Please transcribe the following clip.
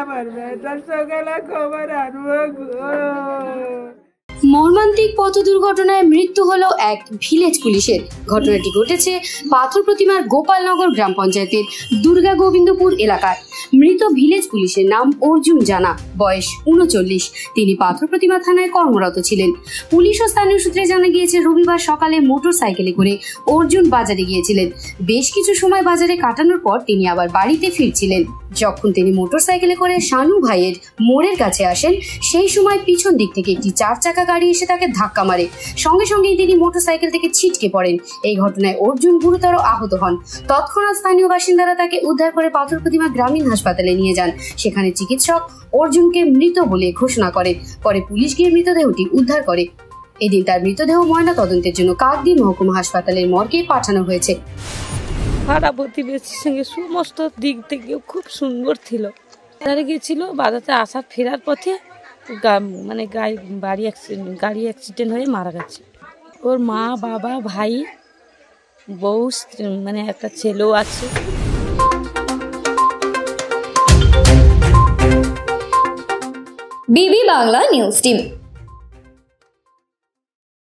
আমার মেয়েটার সকালে খবর আনবো গো। মর্মান্তিক পথ দুর্ঘটনায় মৃত্যু হলো এক ভিলেজ পুলিশের। ঘটনাটি ঘটেছে পাথর প্রতিমার গোপালনগর গ্রাম পঞ্চায়েতের দুর্গা গোবিন্দপুর এলাকায়। মৃত ভিলেজ পুলিশের নাম অর্জুন জানা, বয়স 39। তিনি পাথর প্রতিমা থানায় কর্মরত ছিলেন। পুলিশ ও স্থানীয় সূত্রে জানা গিয়েছে, রবিবার সকালে মোটর সাইকেলে করে অর্জুন বাজারে গিয়েছিলেন। বেশ কিছু সময় বাজারে কাটানোর পর তিনি আবার বাড়িতে ফিরছিলেন। যখন তিনি মোটর সাইকেলে করে শানু ভাইয়ের মোড়ের কাছে আসেন, সেই সময় পিছন দিক থেকে একটি 4 চাকা গাড়ি এসে তাকে ধাক্কা মারে। সঙ্গে সঙ্গেই তিনি মোটর সাইকেল থেকে ছিটকে পড়েন। এই ঘটনায় অর্জুন গুরুতর আহত হন। তৎক্ষণাৎ স্থানীয় বাসিন্দারা তাকে উদ্ধার করে পাথর প্রতিমা গ্রামীণ হাসপাতালে নিয়ে যান। সেখানে চিকিৎসক অর্জুনকে মৃত বলে ঘোষণা করেন। পরে পুলিশ গিয়ে মৃতদেহটি উদ্ধার করে। এদিন তার মৃতদেহ ময়না তদন্তের জন্য কাকদ্বীপ মহকুমা হাসপাতালের মর্গে পাঠানো হয়েছে। পাড়া প্রতিবেশীর সঙ্গে সমস্ত দিক থেকেও খুব সুন্দর ছিল। বাজারে গিয়েছিল, বাজারে আসার ফেরার পথে মানে গাড়ি অ্যাক্সিডেন্ট হয়ে মারা গেছে। ওর মা, বাবা, ভাই, বউ, মানে একটা ছেলেও আছে। বিবি বাংলা নিউজ টিম।